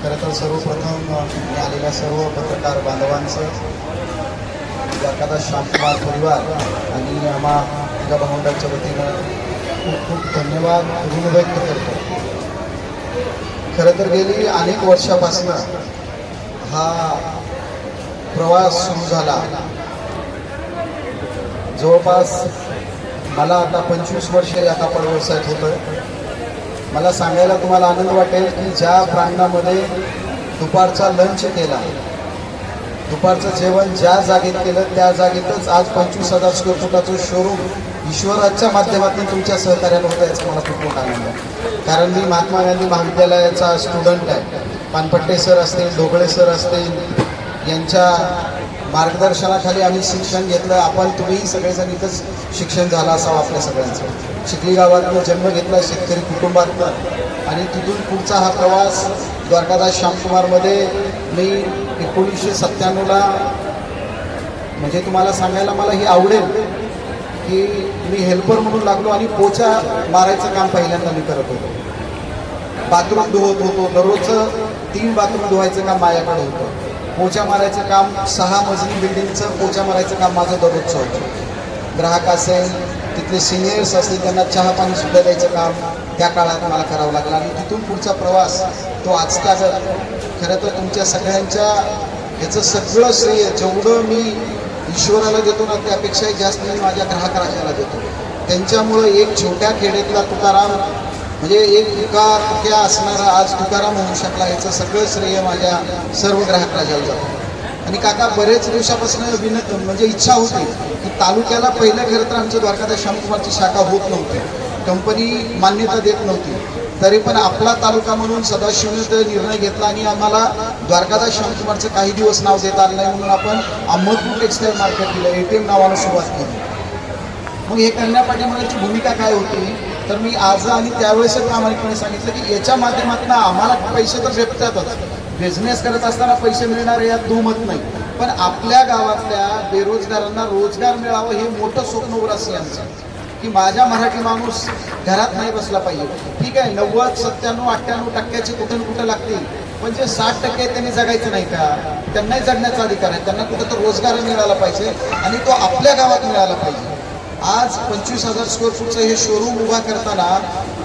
खरं तर सर्वप्रथम मी आलेल्या सर्व पत्रकार बांधवांचं, एखादा शांतकुमार परिवार आणि आम्हा या भावंडांच्या वतीनं खूप खूप धन्यवाद ऋण व्यक्त करतो. खरं तर गेली अनेक वर्षापासून हा प्रवास सुरू झाला. जवळपास मला आता 25 वर्ष या कापड व्यवसायात होतं. मला सांगायला तुम्हाला आनंद वाटेल की ज्या प्रांगणामध्ये दुपारचा लंच केला, दुपारचं जेवण ज्या जागेत केलं त्या जागेतच आज 25,000 स्क्वेअर फुटाचं शोरूम ईश्वराच्या माध्यमातून तुमच्या सहकार्यानं होतं, याचा मला खूप मोठा आनंद आहे. कारण मी महात्मा गांधी महाविद्यालयाचा स्टुडंट आहे. पानपट्टे सर असतील, ढोकळे सर असतील, यांच्या मार्गदर्शनाखाली आम्ही शिक्षण घेतलं. तुम्हीही सगळेजण इथंच शिक्षण झालं असावं आपल्या सगळ्यांचं. चिखली गावातनं जन्म घेतला, शेतकरी कुटुंबातनं, आणि तिथून पुढचा हा प्रवास द्वारकादास श्यामकुमारमध्ये मी 1997ला, म्हणजे तुम्हाला सांगायला मला ही आवडेल की मी हेल्पर म्हणून लागलो आणि पोचा मारायचं काम पहिल्यांदा मी करत होतो. बाथरूम धुवत होतो. दररोजचं 3 बाथरूम धुवायचं काम माझ्याकडे होतं. पोचा मारायचं काम, 6 मजली बिल्डिंगचं पोचा मारायचं काम माझं दररोजचं होतं. ग्राहक असेल, तिथले सिनियर्स असतील, त्यांना चहा पाणी सुद्धा द्यायचं काम त्या काळात मला करावं लागलं. आणि तिथून पुढचा प्रवास तो आजचा. खरं तर तुमच्या सगळ्यांच्या याचं सगळं श्रेय जेवढं मी ईश्वराला देतो ना, त्यापेक्षाही जास्त मी माझ्या ग्राहक राजाला देतो. त्यांच्यामुळं एक छोट्या खेड्यातला तुकाराम, म्हणजे एक तुक्या असणारा आज तुकाराम होऊ शकला, याचं सगळं श्रेय माझ्या सर्व ग्राहक राजाला जातं. आणि काका, बरेच दिवसापासून म्हणजे इच्छा होती की तालुक्याला पहिलं खरं तर आमच्या द्वारकादास श्यामकुमारची शाखा होत नव्हती, कंपनी मान्यता देत नव्हती. तरी पण आपला तालुका म्हणून सदाशिवने निर्णय घेतला आणि आम्हाला द्वारकादास श्यामकुमारचं काही दिवस नाव देता आलं नाही, म्हणून आपण अहमदपूर टेक्सटाईल मार्केट दिलं, ATM नावानं सुरुवात केली. मग हे करण्यापाठीमागची भूमिका काय होती, तर मी आज आणि त्यावेळेस प्रामाणिकपणे सांगितलं की याच्या माध्यमातून आम्हाला पैसे तर भेटतातच. बिझनेस करत असताना पैसे मिळणार यात दुमत नाही, पण आपल्या गावातल्या बेरोजगारांना रोजगार मिळावं हे मोठं स्वप्न उभं असेल आमचं, की माझा मराठी माणूस घरात नाही बसला पाहिजे. ठीक आहे, 90, 97, 98% कुठं ना कुठं लागतील, पण जे 60% त्यांनी जगायचं नाही का, त्यांनाही जगण्याचा अधिकार आहे. त्यांना कुठं तर रोजगार मिळाला पाहिजे आणि तो आपल्या गावात मिळाला पाहिजे. आज 25,000 स्क्वेअर फूटचं हे शोरूम उभा करताना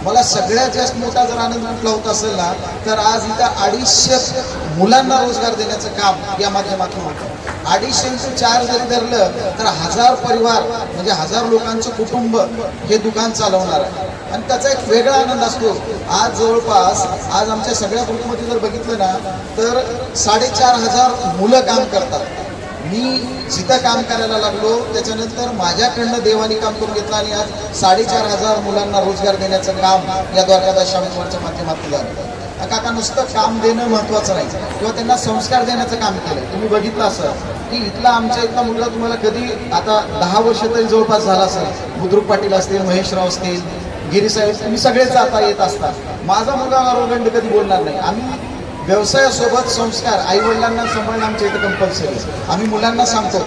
मला सगळ्यात जास्त मोठा जर आनंद कुठला होत असेल ना, तर आज इथं 250 मुलांना रोजगार देण्याचं काम या माध्यमातून होतं. 250 जरी धरलं तर 1000 परिवार, म्हणजे 1000 लोकांचं कुटुंब हे दुकान चालवणार आहे. आणि त्याचा एक वेगळा आनंद असतो. आज जवळपास आज आमच्या सगळ्या ग्रुपमध्ये जर बघितलं ना, तर 4,500 मुलं काम करतात. मी जिथं काम करायला लागलो त्याच्यानंतर माझ्याकडनं देवानी काम करून घेतलं आणि आज 4,500 मुलांना रोजगार देण्याचं काम या द्वारकादास श्यामकुमारच्या माध्यमातून झालं. काका, नुसतं काम देणं महत्त्वाचं नाही, किंवा त्यांना संस्कार देण्याचं काम केलं. तुम्ही बघितलं असं की आमच्या इथला मुलगा तुम्हाला कधी, आता 10 वर्ष तरी जवळपास झाला असेल, बुद्रुक पाटील असतील, महेशराव असतील, गिरीसाहेब, तुम्ही सगळेच जाता येत असतात. माझा मुलगा आरोगंड कधी बोलणार नाही. आम्ही व्यवसायासोबत संस्कार, आईवडिलांना सांभाळणं आमच्या इथं कंपल्सरी. आम्ही मुलांना सांगतो,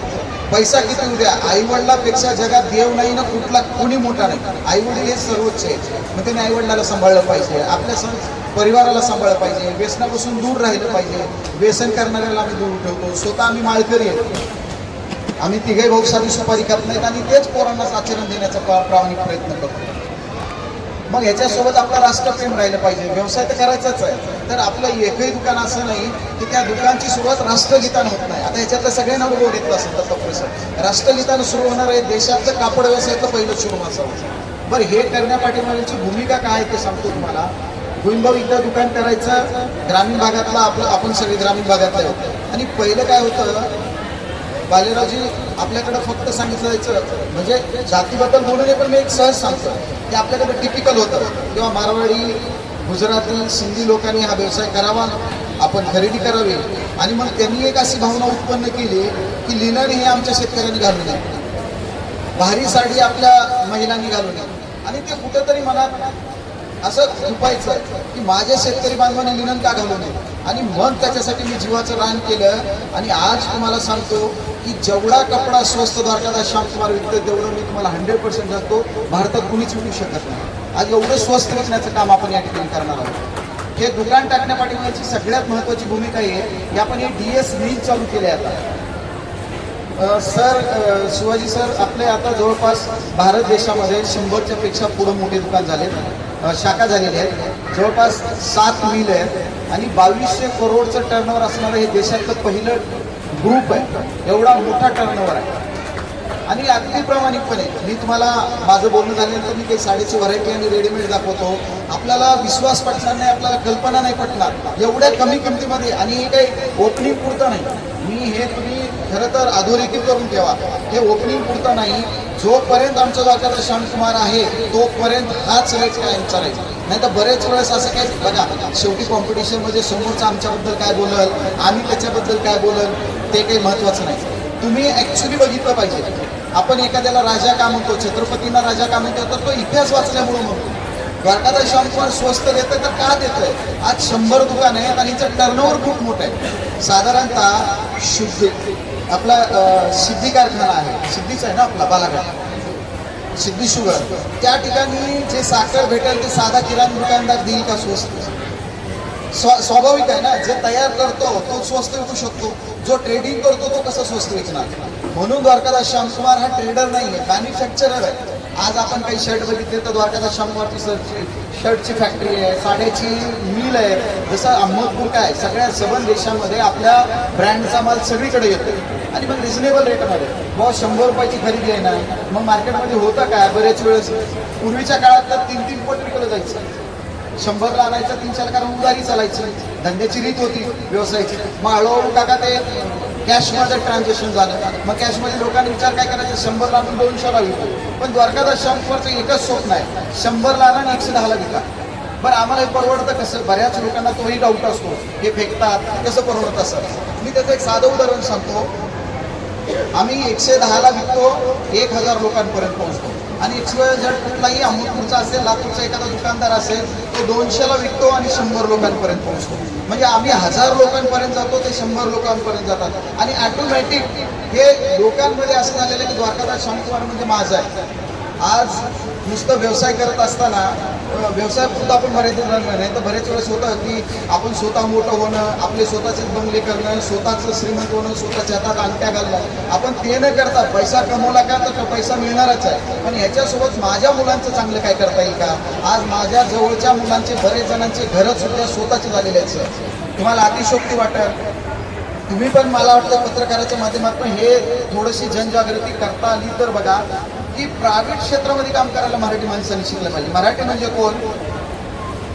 पैसा किती उद्या, आईवडिलापेक्षा जगात देव नाही ना कुठला, कोणी मोठा नाही. आईवडील हे सर्वोच्च आहे. मग त्यांनी आईवडिलाला सांभाळलं पाहिजे, आपल्या परिवाराला सांभाळलं पाहिजे, व्यसनापासून दूर राहिलं पाहिजे. व्यसन करणाऱ्याला आम्ही दूर ठेवतो. स्वतः आम्ही माळकरी आहे. आम्ही तिघे भाऊ साधी सुपारी करत नाहीत आणि तेच पोरांनाच आचरण देण्याचा प्रामाणिक प्रयत्न करतो. मग ह्याच्यासोबत आपलं राष्ट्रप्रेम राहिलं पाहिजे. व्यवसाय तर करायचाच आहे, तर आपलं एकही दुकान असं नाही की त्या दुकानची सुरुवात राष्ट्रगीतानं होत नाही. आता ह्याच्यातलं सगळ्यांना अनुभव घेतला असेल तर तपस्या राष्ट्रगीतानं सुरू होणार आहे. देशातलं कापड व्यवसायाचं पहिलं सुरू असावं. बरं, हे करण्यापाठीमागची भूमिका काय ते सांगतो तुम्हाला. भुईंभाऊ एकदा दुकान करायचं ग्रामीण भागातला, आपण सगळे ग्रामीण भागातले होतो. आणि पहिलं काय होतं, बालेरावजी आपल्याकडं फक्त सांगितलं जायचं, म्हणजे जातीबद्दल बोलू नये, पण मी एक सहज सांगतो की आपल्याकडं टिपिकल होतं, किंवा मारवाडी, गुजराती, सिंधी लोकांनी हा व्यवसाय करावा, आपण खरेदी करावी. आणि मग त्यांनी एक अशी भावना उत्पन्न केली की लिनन हे आमच्या शेतकऱ्यांनी घालू नये, भारी साडी आपल्या महिलांनी घालू नये. आणि ते कुठंतरी मनात असं झुपायचं की माझ्या शेतकरी बांधवांनी लिनन का घालू नये. आणि मग त्याच्यासाठी मी जीवाचं रान केलं. आणि आज तुम्हाला सांगतो की जेवढा कपडा स्वस्त द्वारकादास श्यामकुमार विकतो, तेवढं मी तुम्हाला 100% सांगतो भारतात कुणीच विकू शकत नाही. आज एवढं स्वस्त विकण्याचं काम आपण या ठिकाणी करणार आहोत. हे दुकान टाकण्यापाठीमागची सगळ्यात महत्त्वाची भूमिका ही आहे की आपण हे DS मिल चालू केले आता. सर शिवाजी सर आपले आता जवळपास भारत देशामध्ये 100च्या पेक्षा पुढं मोठे दुकान झालेत, शाखा झालेल्या आहेत. जवळपास 7 मिल आहेत आणि 2200 करोडचं टर्नओव्हर असणारं हे देशातलं पहिलं ग्रुप आहे. एवढा मोठा टर्नओव्हर आहे. आणि अगदी प्रामाणिकपणे मी तुम्हाला माझं बोलणं झाल्यानंतर मी काही साडीची व्हरायटी आणि रेडीमेड दाखवतो. आपल्याला विश्वास पटणार नाही, आपल्याला कल्पना नाही पटणार एवढ्या कमी किमतीमध्ये. आणि हे काही ओपनिंग पुरतं नाही, मी हे तुम्ही खरं तर अधोरेखित करून ठेवा. हे ओपनिंग पुरतं नाही. जोपर्यंत आमचा द्वारकाधीश श्यामकुमार आहे तोपर्यंत हाच रेट कायमचा राहील. नाही तर बरेच वेळेस असं काय बघा, शेवटी कॉम्पिटिशनमध्ये समोरचं आमच्याबद्दल काय बोलल, आम्ही त्याच्याबद्दल काय बोलल ते काही महत्त्वाचं नाही. तुम्ही ॲक्च्युली बघितलं पाहिजे. आपण एखाद्याला राजा का म्हणतो, छत्रपतींना राजा का म्हणतो, तर तो इतिहास वाचल्यामुळं म्हणतो. द्वारकाधीश श्यामकुमार स्वस्त देतोय तर का देतोय? आज 100 दुकान आहेत आणि हिचं टर्नओव्हर खूप मोठं आहे. साधारणतः शुद्धी आपला सिद्धी कारखाना आहे, सिद्धीच आहे ना आपला बालाघाट, सिद्धी शुगर. त्या ठिकाणी जे साखर भेटेल ते साधा किराणा दुकानदार देईल का स्वस्त? स्वाभाविक आहे ना. जे तयार करतो तो स्वस्त विकू शकतो, जो ट्रेडिंग करतो तो कसं स्वस्त विकणार? म्हणून द्वारकाधीश श्यामकुमार हा ट्रेडर नाही आहे, मॅन्युफॅक्चरर आहे. आज आपण काही शर्ट बघितले तर द्वारकाधीश श्यामकुमारची शर्टची फॅक्टरी आहे, साड्याची मिल आहे. जसं अहमदपूर काय सगळ्या 7 देशामध्ये आपल्या ब्रँडचा माल सगळीकडे येतो आणि मग रिझनेबल रेटमध्ये. बहुत 100 रुपयाची खरेदी आहे ना, मग मार्केटमध्ये होतं काय? बरेच वेळेस पूर्वीच्या काळात तर 3-3 पट विकलं जायचं. 100ला आणायचं 3-4, कारण उधारी चालायची, धंद्याची रीत होती व्यवसायाची. मग हळूहळू काका ते कॅशमध्ये ट्रान्झॅक्शन झालं. मग कॅशमध्ये लोकांनी विचार काय करायचे, 100ला आणून 200ला विकू. पण द्वारकाधीश श्यामकुमारचं एकच स्वप्न आहे, 100ला आणा आणि 110ला विका. बरं आम्हाला हे परवडतं कसं? बऱ्याच लोकांना तोही डाऊट असतो, हे फेकतात कसं परवडत असं. मी त्याचं एक साधं उदाहरण सांगतो. आम्ही 110ला विकतो, 1000 लोकांपर्यंत पोहोचतो. आणि जर कुठलाही अहमदपूरचा असेल, लातूरचा एखादा दुकानदार असेल, तो 200ला विकतो आणि 100 लोकांपर्यंत पोहोचतो. म्हणजे आम्ही 1000 लोकांपर्यंत जातो, ते 100 लोकांपर्यंत जातात. आणि ऑटोमॅटिक हे लोकांमध्ये असं झालेलं आहे की द्वारकाधीश श्यामकुमार म्हणजे माझा आहे. आज नुसतं व्यवसाय करत असताना व्यवसायापुरतं आपण मर्यादित राहणार नाही. तर बरेच वेळेस होतं की आपण स्वतः मोठं होणं, आपले स्वतःचे बंगले करणं, स्वतःचं श्रीमंत होणं, स्वतःच्या हातात अंगठ्या घालणं. आपण ते न करता पैसा कमवला का तर तो पैसा मिळणारच आहे, पण ह्याच्यासोबत माझ्या मुलांचं चांगलं काय करता येईल का? आज माझ्या जवळच्या मुलांचे बरेच जणांचे घरं सुद्धा स्वतःचे झालेले आहेत. तुम्हाला अतिशोक्ती वाटेल, तुम्ही पण मला वाटतं पत्रकाराच्या माध्यमातून हे थोडीशी जनजागृती करता आली तर बघा की प्रायव्हेट क्षेत्रामध्ये काम करायला मराठी माणसांनी शिकलं पाहिजे. मराठी म्हणजे कोण?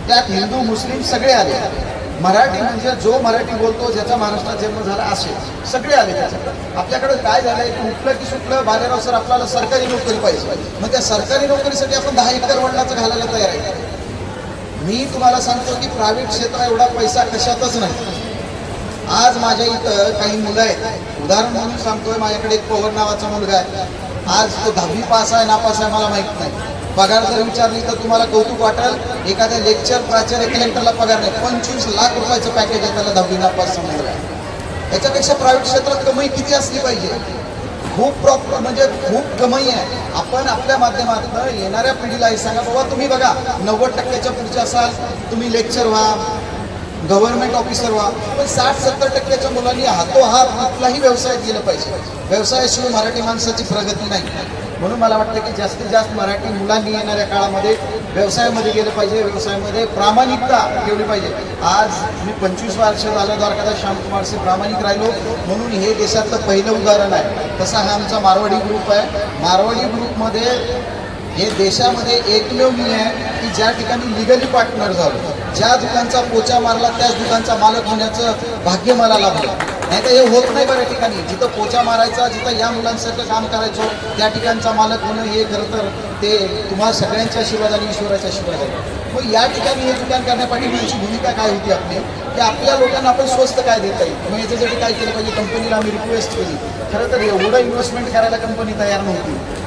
त्यात हिंदू मुस्लिम सगळे आले. मराठी म्हणजे जो मराठी बोलतो, ज्याचा महाराष्ट्रात जन्म झाला असे सगळे आले त्याच्याकडे. आपल्याकडे काय झालंय की उठलं की सुटलं बालेराव सर आपल्याला सरकारी नोकरी पाहिजे. मग त्या सरकारी नोकरीसाठी आपण 10 एकर वडिलाचं घालायला तयार आहे. मी तुम्हाला सांगतो की प्रायव्हेट क्षेत्र एवढा पैसा कशातच नाही. आज माझ्या इथं काही मुलं आहेत, उदाहरण म्हणून सांगतोय. माझ्याकडे एक पवन नावाचा मुलगा आहे. आज तो 10वी पास आहे नापास आहे मला माहीत नाही. पगार जर विचारली तर तुम्हाला कौतुक वाटेल, एखाद्या लेक्चर प्राचार्य कलेक्टरला पगार नाही, 25 लाख रुपयाचं पॅकेज आहे त्याला 10वी नापास मुलगा आहे. याच्यापेक्षा प्रायव्हेट क्षेत्रात कमाई किती असली पाहिजे? खूप प्रॉपर म्हणजे खूप कमाई आहे. आपण आपल्या माध्यमातून येणाऱ्या पिढीला हे सांगा, बाबा तुम्ही बघा 90% पुढचे असाल, तुम्ही लेक्चर व्हा, गव्हर्नमेंट ऑफिसर व्हा, पण 60-70% मुलांनी हातोहात कुठलाही व्यवसायात गेलं पाहिजे. व्यवसायाशिवाय मराठी माणसाची प्रगती नाही. म्हणून मला वाटतं की जास्तीत जास्त मराठी मुलांनी येणाऱ्या काळामध्ये व्यवसायामध्ये गेलं पाहिजे, व्यवसायामध्ये प्रामाणिकता ठेवली पाहिजे. आज मी 25 वर्ष झालं द्वारकाधीश श्यामकुमारशी प्रामाणिक राहिलो, म्हणून हे देशातलं पहिलं उदाहरण आहे. तसा हा आमचा मारवाडी ग्रुप आहे. मारवाडी ग्रुपमध्ये हे देशामध्ये एकमेव मी आहे की ज्या ठिकाणी लिगली पार्टनर झालो. ज्या दुकानचा पोचा मारला त्याच दुकानचा मालक होण्याचं भाग्य मला लाभलं. नाही तर हे होत नाही बऱ्या ठिकाणी. जिथं पोचा मारायचा, जिथं या मुलांसारखं काम करायचो त्या ठिकाणचा मालक होणं हे खरं तर ते तुम्हाला सगळ्यांच्या आशीर्वाद आणि ईश्वराच्या आशीर्वाद आहे. मग या ठिकाणी हे दुकान करण्यापाठी माझी भूमिका काय होती आपली, की आपल्या लोकांना आपण स्वस्त काय देता येईल. मग याच्यासाठी काय केलं पाहिजे? कंपनीला आम्ही रिक्वेस्ट केली. खरं तर एवढं इन्व्हेस्टमेंट करायला कंपनी तयार नव्हती.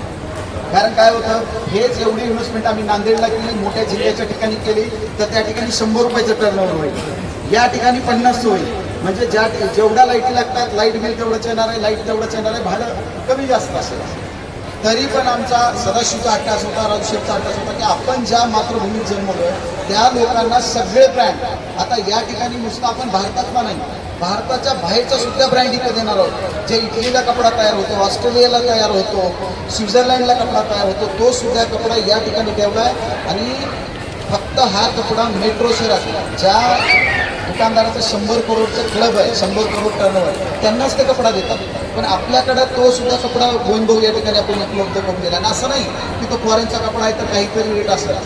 कारण काय होतं, हेच एवढी इन्व्हेस्टमेंट आम्ही नांदेडला केली, मोठ्या जिल्ह्याच्या ठिकाणी केली तर त्या ठिकाणी 100 रुपयाचं टर्नओव्हर होईल, या ठिकाणी 50 होईल. म्हणजे जेवढ्या लाईटी लागतात लाईट बिल तेवढंच येणार आहे, लाईट तेवढंच येणार आहे, भाडं कमी जास्त असेल. तरी पण आमचा सदाशिवचा अट्टास होता, राजशेठचा अट्टास होता की आपण ज्या मातृभूमीत जन्मलोय त्या लोकांना सगळे ब्रँड, आता या ठिकाणी नुसतं आपण भारतातला नाही, भारताच्या बाहेरचा सुद्धा ब्रँड इथे देणार आहोत. जे इटलीला कपडा तयार होतो, ऑस्ट्रेलियाला तयार होतो, स्वित्झर्लंडला कपडा तयार होतो, तो सुद्धा कपडा या ठिकाणी ठेवला आहे. आणि फक्त हा कपडा मेट्रो शहरात ज्या दुकानदाराचं 100 करोडचं क्लब आहे, 100 करोड टर्नओव्हर, त्यांनाच ते कपडा देतात. पण आपल्याकडं तो सुद्धा कपडा गोविंदभाऊ या ठिकाणी आपण उपलब्ध करून दिला. आणि असं नाही की तो फॉरेनचा कपडा आहे तर काहीतरी रेट असेल.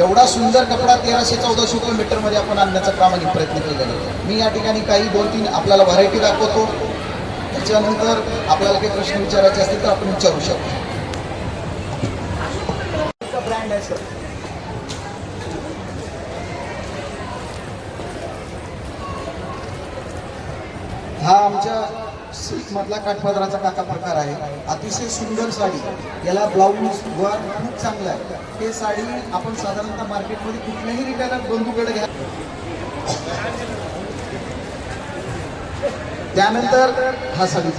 एवढा सुंदर कपडा 1300-1400 रुपये मीटरमध्ये आपण आणण्याचा प्रामाणिक प्रयत्न केलेला आहे. मी या ठिकाणी काही 2-3 आपल्याला व्हरायटी दाखवतो. त्याच्यानंतर आपल्याला काही प्रश्न विचारायचे असतील तर आपण विचारू शकतो. ब्रँड आहे सर, हा आमच्या सिल्क मधला काठपदराचा काका प्रकार आहे. अतिशय सुंदर साडी, याला ब्लाऊज वर खूप चांगला आहे. हे साडी आपण साधारणतः मार्केटमध्ये कुठल्याही रिटेलर बंधूकडे घ्या. त्यानंतर हा साडी,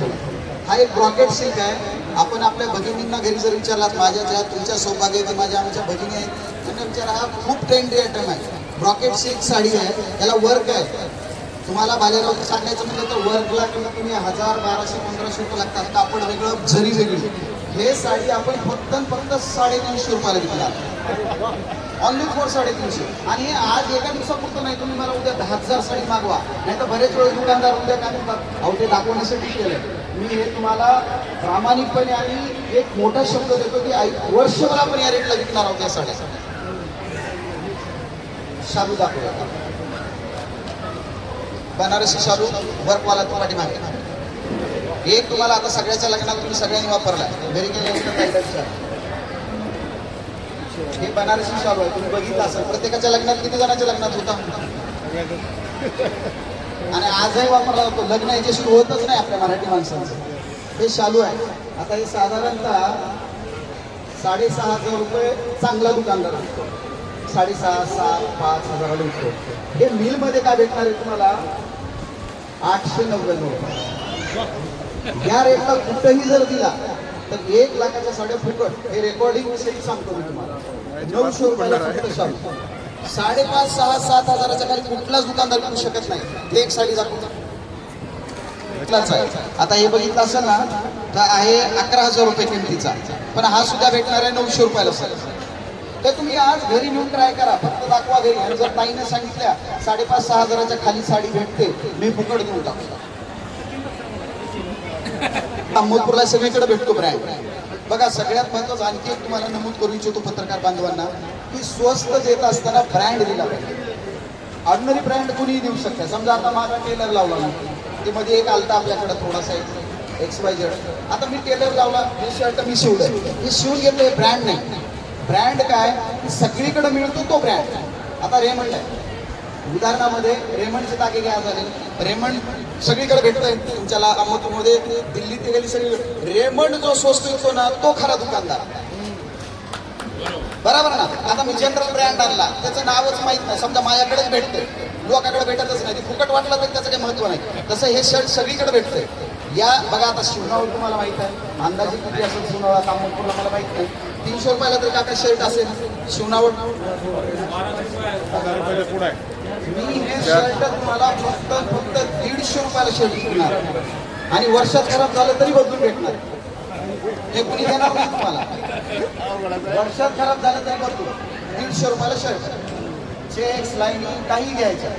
हा एक ब्रॉकेट सिल्क आहे. आपण आपल्या भगिनींना घरी जर विचारलात, माझ्या ज्या तुमच्या सौभाग्य की माझ्या आमच्या भगिनी आहेत त्यांना विचारा, हा खूप ट्रेंडी आयटम आहे. ब्रॉकेट सिल्क साडी आहे, याला वर्क आहे. तुम्हाला बाजारात सांगायचं म्हटलं तर वर्कला कमीत कमी 1000, 1200, 1500 रुपये लागतात. कापड वेगळं, झरी वेगळी. हे साडी आपण फक्त 350 रुपयाला विकणार, ऑनली फॉर 350. आणि हे आज एका दिवसापुरतं नाही, तुम्ही मला उद्या 10,000 साडी मागवा. नाही तर बरेच वेळेस दुकानदार उद्या काय म्हणतात, अहो ते दाखवण्यासाठी केलंय. मी हे तुम्हाला प्रामाणिकपणे आणि एक मोठा शब्द देतो की वर्षभर आपण या रेटला विकणार आहोत या साड्या. शालू दाखवूया, बनारसी शालू वर्कवाला तो पाठीमागे. एक तुम्हाला आता सगळ्याच्या लग्नात तुम्ही सगळ्यांनी वापरला, घरी गेल्यानंतर हे बनारसी शालू आहे. तुम्ही बघितलं असेल प्रत्येकाच्या लग्नात, किती जणांच्या लग्नात होता आणि आजही वापरला जातो. लग्न याच्याशी होतच नाही आपल्या मराठी माणसांचं. हे शालू आहे. आता हे साधारणतः 6,500 रुपये चांगला दुकानदार विकतो, 6,500-5,000 विकतो. हे मिलमध्ये काय भेटणार आहे तुम्हाला, 899 रुपये. या रेटला कुठंही जर दिला तर 1 लाखाच्या साड्या फुकट. हे रेकॉर्डिंग विषयी सांगतो मी तुम्हाला. 900 रुपयाला फक्त शालू. 5,500-6,000-7 हजाराच्या खाली कुठलाच दुकानदार विकू शकत नाही. ते एक साडी दाखवतो कुठलाच आहे. आता हे बघितलं असेल ना तर आहे 11,000 रुपये किमतीचा, पण हा सुद्धा भेटणार आहे 900 रुपयाला सर. तर तुम्ही आज घरी नेऊन ट्राय करा, फक्त दाखवा घरी. आणि जर ताईने सांगितल्या 5,500-6 हजाराच्या खाली साडी भेटते, मी फुकट देऊन टाकतो. अहमदपूरला सगळीकडे भेटतो ब्रँड. बघा, सगळ्यात महत्वाचं आणखी एक तुम्हाला नमूद करू इच्छितो पत्रकार बांधवांना की स्वस्त देत असताना ब्रँड दिला पाहिजे. ऑर्डिनरी ब्रँड कुणीही देऊ शकते. समजा आता माझा टेलर लावला ना, ते मध्ये एक आलता आपल्याकडे थोडासा XYZ. आता मी टेलर लावला, हे शर्ट मी शिवलंय, हे शिवून घेतलंय, ब्रँड नाही. ब्रँड काय, सगळीकडे मिळतो तो ब्रँड. आता रेमंड आहे, उदाहरणामध्ये रेमंडचे टाके घ्या झाले, रेमंड सगळीकडे भेटतोय. तुमच्याला अहमदपूरमध्ये, दिल्ली ते गेली सगळी. रेमंड जो स्वस्त विकतो ना तो खरा दुकानदार, बरोबर ना. आता मी जनरल ब्रँड आणला, त्याचं नावच माहित नाही, समजा माझ्याकडेच भेटतंय, लोकांकडे भेटतच नाही, ते फुकट वाटलं तर त्याचं काही महत्व नाही. तसं हे शर्ट सगळीकडे भेटतंय. या बघा, आता शिवणावर तुम्हाला माहित आहे, अंदाजे किती असेल शिवणावर, अहमदपूरला मला माहित नाही. 300 रुपयाला तरी काका शर्ट असेल शिवणावर. मी हे शर्ट तुम्हाला फक्त 150 रुपयाला शर्ट विकणार आणि वर्षात खराब झालं तरी बदलून भेटणार. हे कुणी देणार नाही तुम्हाला. वर्षात खराब झालं तरी बदलून 150 रुपयाला शर्ट. चेक्स, लाईनिंग काही घ्यायचं.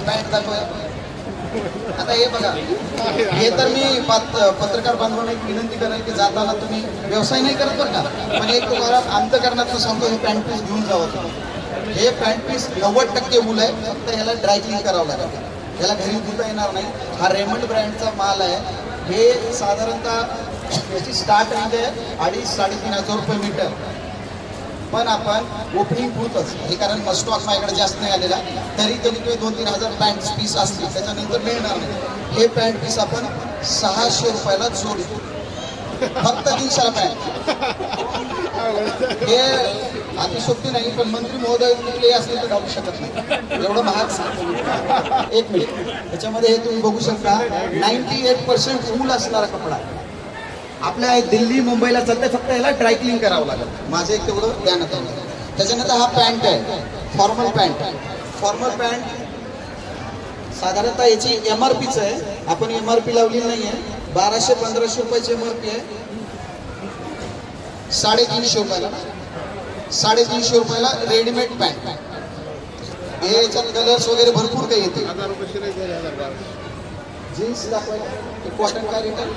पॅन्ट दाखवूया. आता हे बघा, हे तर मी पत्रकार बांधवांना एक विनंती करणार की जाताना तुम्ही व्यवसाय नाही करत बरं का, पण एक तुम्हाला अंतकरणातून सांगतो, हे पॅन्ट पीस घेऊन जावं. हे पॅन्ट पीस 90% ऊल आहे, फक्त ह्याला ड्रायक्लिंग करावं लागेल, ह्याला घरी धुता येणार नाही. हा रेमंड ब्रँडचा माल आहे. हे साधारणतः याची स्टार्ट रेंज आहे 2,500-3,500 रुपये मीटर. पण आपण ओपनिंग पुरतच हे, कारण स्टॉक माझ्याकडे जास्त नाही आलेला, तरी तुम्ही 2-3 हजार पॅन्ट पीस असतील, त्याच्यानंतर मिळणार नाही. हे पॅन्ट पीस आपण 600 रुपयाला जोडतो, फक्त 300ला पॅन्ट. हे अतिशोक्ती नाही, पण मंत्री महोदय कुठलेही असले तर घालू शकत नाही, एवढं महाग सांगतो. 1 मिनिट, त्याच्यामध्ये हे तुम्ही बघू शकता 98% ऊल असणारा कपडा. आपल्या दिल्ली मुंबईला चालतंय, फक्त याला ड्रायक्लिंग करावं लागेल. माझं एक तेवढं ध्यानात आलं. त्याच्यानंतर हा पॅन्ट आहे, फॉर्मल पॅन्ट. फॉर्मल पॅन्ट साधारणतः याची MRPच आहे, आपण MRP लावलेली नाही आहे. 1200-1500 रुपयाची MRP आहे. 350 रुपयाला, 350 रुपयाला रेडीमेड पॅन्ट. हे याच्यात कलर्स वगैरे भरपूर काही येते. जीन्स दाखवायला कॉटन काय रेट आहे.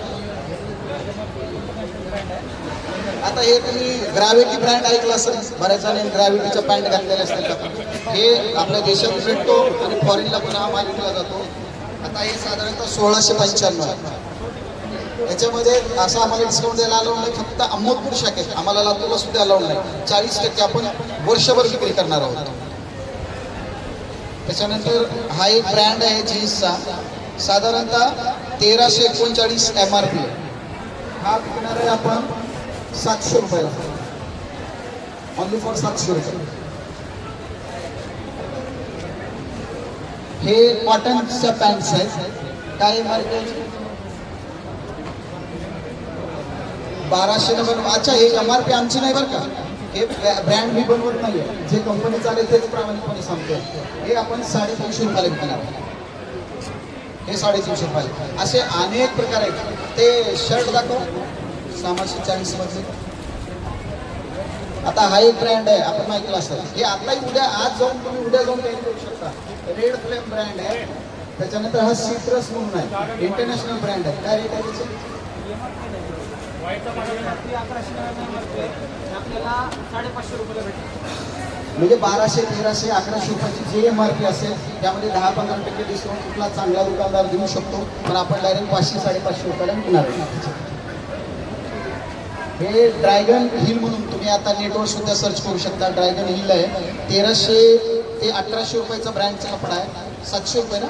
आता हे तुम्ही ग्रॅव्हिटी ब्रँड ऐकलं असेल, बऱ्याच जणांनी ग्रॅव्हिटीच्या पॅन्ट घातलेले असतात. हे आपल्या देशात भेटतो आणि फॉरेनला पण हा माल विकला जातो. आता हे साधारणतः 1695. याच्यामध्ये असं आम्हाला डिस्काउंट द्यायला अलाउड नाही, फक्त अहमदपूर शाखेत, आम्हाला लातूरला सुद्धा अलाउड नाही. 40% आपण वर्षभर विक्री करणार आहोत. त्याच्यानंतर हा एक ब्रँड आहे जीन्सचा, साधारणतः 1339 MRP. हा विकणार आहे आपण 700 रुपयाला, ऑनली फॉर 700 रुपये. हे कॉटनच्या पॅन्ट्स आहेत. काय MRP? 1200 नंबर. अच्छा, हे MRP आमची नाही बरं का, हे ब्रँड मी बनवत नाही आहे, जे कंपनी चालेल तेच प्रामाणिकपणे सांगतो. हे आपण 350 रुपयाला विकणार आहे. हे 350 रुपयाला. असे अनेक प्रकार आहेत. ते शर्ट दाखव 640 मध्ये. आता हा एक ब्रँड आहे, आपण ऐकलं असेल. हे आताही उद्या, आज जाऊन तुम्ही उद्या जाऊन तयारी करू शकता. रेड फ्लेम ब्रँड आहे. त्याच्यानंतर हा सिट्रस म्हणून आहे, इंटरनॅशनल ब्रँड आहे. काय रेट आहे त्याचे? आपल्याला 550 रुपयाला भेटते. म्हणजे 1200, 1300, 1100 रुपयाची जे MRP असेल त्यामध्ये 10-15% डिस्काउंट कुठला चांगला दुकानदार देऊ शकतो. पण आपण डायरेक्ट 500-550 रुपयाला विकणार आहे. हे ड्रॅगन हिल म्हणून तुम्ही आता नेटवर सुद्धा सर्च करू शकता. ड्रॅगन हिल आहे. 1300 ते 1800 रुपयाचा ब्रँडचा कपडा आहे. 700 रुपये ना,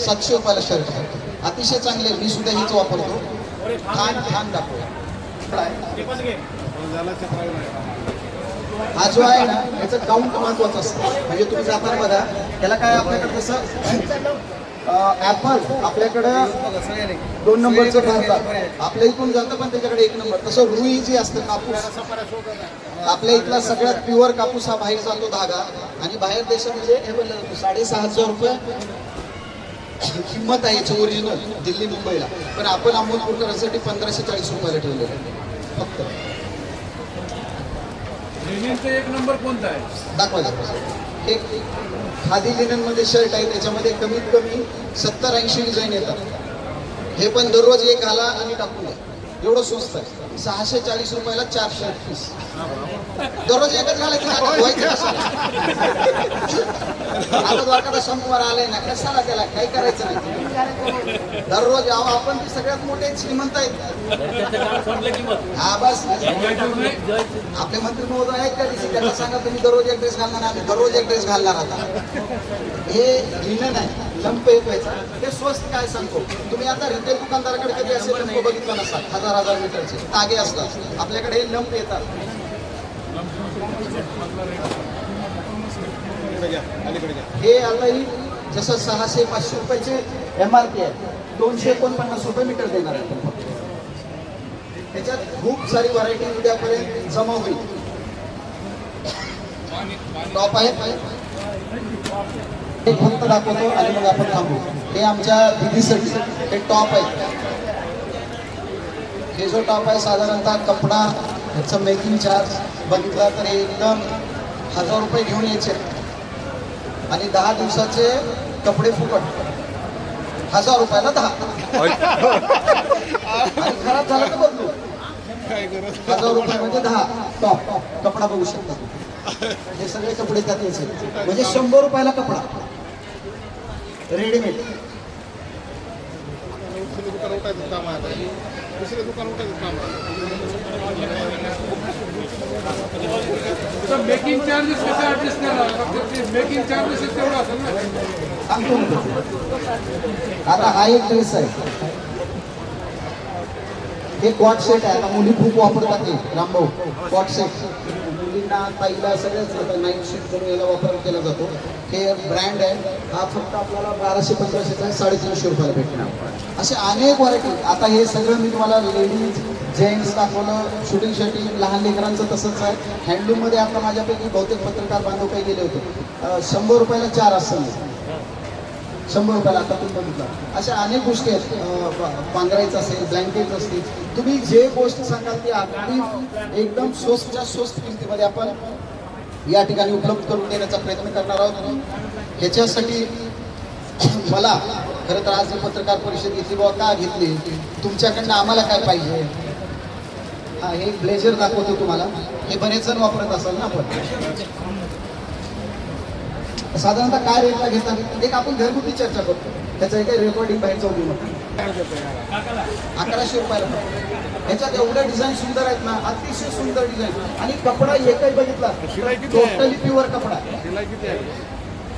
700 रुपयाला शर्ट आहे. अतिशय चांगले, मी सुद्धा हीच वापरतो. छान दाखव. हा जो आहे ना, याचं काउंट महत्वाचं असतं. म्हणजे तुम्ही जाताना बघा, त्याला काय आपल्याकडे जसं ॲपल आपल्याकडं 2 नंबरचं भारतात आपल्या इथून जातं, पण त्याच्याकडे 1 नंबर. तसं रुई जी असतं, कापूस, आपल्या इथला सगळ्यात प्युअर कापूस हा बाहेर जातो धागा, आणि बाहेर देशामध्ये हे बनलं जातो. 6500 रुपये किंमत आहे याची ओरिजिनल दिल्ली मुंबईला. पण आपण अमोलपूरकरांसाठी 1540 रुपयाला ठेवलेलं आहे फक्त. एक नंबर कोणता आहे दाखवा. एक खादी लिननमध्ये शर्ट आहे, त्याच्यामध्ये कमीत कमी 70-80 डिझाईन येतात. हे पण दररोज एक घाला आणि टाकून द्या, एवढं स्वस्त आहे. 640 रुपयाला 4 शर्ट पीस. दररोज एकच घालायचं, आता द्वारका सोमवार आलाय ना, कशाला त्याला काही करायचं नाही. दररोज आपण सगळ्यात मोठे श्रीमंत आहेत. हा बस, आपले मंत्री महोदय आहेत त्या दिवशी, त्यांना सांगा तुम्ही दररोज एक ड्रेस घालणार, आम्ही दररोज एक ड्रेस घालणार. आता हे लिनन आहे, लंप एक व्हायचा. ते स्वस्त काय सांगतो. तुम्ही आता रिटेल दुकानदाराकडे कधी असे लंप बघितला नसाल, 1000 मीटरचे तागे असतात. आपल्याकडे हे लंप येतात. हे आताही जसं 600-500 रुपयाचे MRP आहे, 249 रुपये मीटर देणार आहे. त्याच्यात खूप सारी व्हरायटी उद्यापर्यंत जमा होईल. टॉप आहे, एक फक्त दाखवतो आणि मग आपण थांबू. हे आमच्या दिदीसाठी हे टॉप आहे. हे जो टॉप आहे, साधारणतः कपडा ह्याचं मेकिंग चार्ज बघितला तर एकदम 1000 रुपये घेऊन यायचे, आणि 10 दिवसाचे कपडे फुकट. 1000 रुपयाला 10. आणि खराब झाला तर बदलू. 1000 रुपयामध्ये 10 टॉप कपडा बघू शकता. हे सगळे कपडे त्यात यायचे, म्हणजे 100 रुपयाला कपडा रेडीमेड. मेकिंग चार्जेस कसे ऍडजस्ट करणार? मेकिंग चार्जेस तेवढा असेल ना. आता हा एक ड्रेस आहे, हे कॉट सेट आहे. आता मुली खूप वापरतात हे रामभाऊ कॉट सेट. मुलींना, ताईला सगळ्याच नाईट शूट करून याला वापर केला जातो. हे ब्रँड आहे. हा फक्त आपल्याला 1200-1500 350 रुपयाला भेटणार. असे अनेक व्हरायटी. आता हे सगळं मी तुम्हाला लेडीज जेंट्स दाखवलं, शूटिंग शर्टिंग, लहान लेकरांचं तसंच आहे. हँडलूममध्ये आता माझ्यापैकी बहुतेक पत्रकार बांधव काही गेले होते. 100 रुपयाला 4 असतं, 100 रुपयाला आता तुम्ही बघितलं. अशा अनेक गोष्टी आहेत. पांघरायचं असेल, ब्लँकेट असतील, तुम्ही जे गोष्ट सांगाल ती अगदी एकदम स्वस्तच्या स्वस्त किमतीमध्ये आपण या ठिकाणी उपलब्ध करून देण्याचा प्रयत्न करणार आहोत. ह्याच्यासाठी मला खरं तर आज ही पत्रकार परिषद घेतली बाबा का घेतली, तुमच्याकडनं आम्हाला काय पाहिजे. हा, हे ब्लेझर दाखवतो तुम्हाला. हे बरेच जण वापरत असाल ना आपण. साधारणतः काय रेटला घेतात एक आपण घरगुती चर्चा करतो. त्याचं काही रेकॉर्डिंग बाहेर जाऊ देऊ नका. 1100 रुपयाला. ह्याच्यात एवढ्या डिझाईन सुंदर आहेत ना, अतिशय सुंदर डिझाईन. आणि कपडा एकही बघितला शिलाई किती टोटली प्युअर कपडा. शिलाई किती आहे?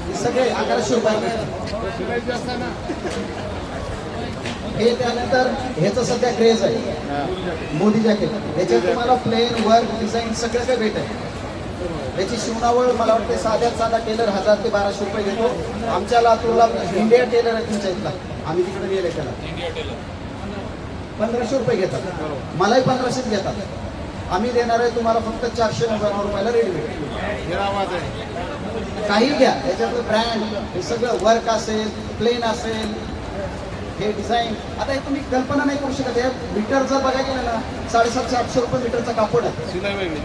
हे सगळे 1100 रुपयाला. शिलाई जास्त आहे ना. हे त्यानंतर ह्याचं सध्या क्रेज आहे मोदी जॅकेट. ह्याच्यात तुम्हाला प्लेन वर्क डिझाईन सगळं काही भेटेल. याची शिवणावळ मला वाटते साध्यात साधा टेलर 1000 ते 1200 रुपये घेतो. आमच्या लातूरला इंडिया टेलर आहे तुमच्या इथला, आम्ही तिकडे गेले त्याला 1500 रुपये घेतात. मलाही 1500 घेतात. आम्ही देणार आहे तुम्हाला फक्त 499 रुपयाला रेडीमेड. हे आवाज आहे. काही घ्या, याच्यातलं ब्रँड हे सगळं वर्क असेल, प्लेन असेल, हे डिझाईन. आता हे तुम्ही कल्पना नाही करू शकत. हे मीटर जर बघायला गेलं ना 750-800 रुपये मीटरचा कापड आहे शिलाई वेगळी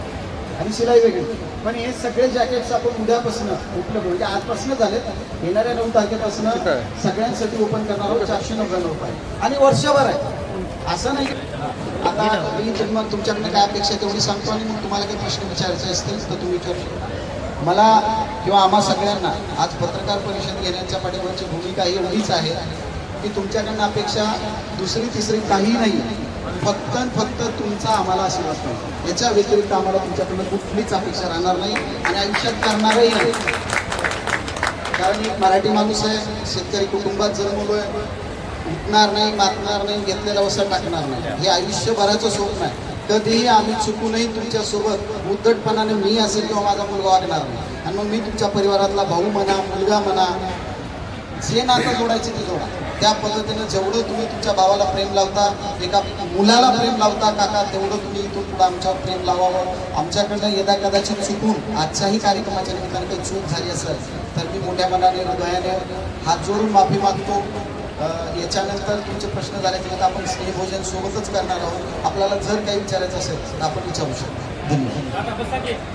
आणि शिलाई वेगळी. पण हे सगळे जॅकेट्स आपण उद्यापासून उपलब्ध, म्हणजे आजपासून झालेत, येणाऱ्या 9 तारखेपासून सगळ्यांसाठी ओपन करणार आहोत. 499 रुपये आणि वर्षभर आहे. असं नाही. आता मी मग तुमच्याकडनं काय अपेक्षा आहे तेवढी सांगतो आणि मग तुम्हाला काही प्रश्न विचारायचे असतील तर तुम्ही विचारू शकता. मला किंवा आम्हा सगळ्यांना आज पत्रकार परिषद घेण्याच्या पाठीमागची भूमिका ही एवढीच आहे की तुमच्याकडनं अपेक्षा दुसरी तिसरी काही नाही, फक्त तुमचा आम्हाला आशीर्वाद पाहिजे. याच्या व्यतिरिक्त आम्हाला तुमच्याकडनं कुठलीच अपेक्षा राहणार नाही आणि आयुष्यात करणारही नाही. कारण एक मराठी माणूस आहे, शेतकरी कुटुंबात जन्मलोय. उठणार नाही, मातणार नाही, घेतलेला वसा टाकणार नाही, हे आयुष्यभराचं स्वप्न आहे. कधीही आम्ही चुकूनही तुमच्यासोबत उद्धटपणाने मी असेल किंवा माझा मुलगा वागणार नाही. आणि मग मी तुमच्या परिवारातला भाऊ म्हणा, मुलगा म्हणा, जे नातं जोडायचे ते जोडा. त्या पद्धतीनं जेवढं तुम्ही तुमच्या भावाला प्रेम लावता, एका मुलाला प्रेम लावता काका, तेवढं तुम्ही इथून पुढे आमच्यावर प्रेम लावावं. आमच्याकडनं यदा कदाचित चुकून आजच्याही कार्यक्रमाच्या निमित्ताने काही चूक झाली असेल तर मी मोठ्या मनाने हृदयाने हात जोडून माफी मागतो. याच्यानंतर तुमचे प्रश्न झाल्यानंतर आपण स्नेहभोजन सोबतच करणार आहोत. आपल्याला जर काही विचारायचं असेल तर आपण विचारू शकतो. धन्यवाद.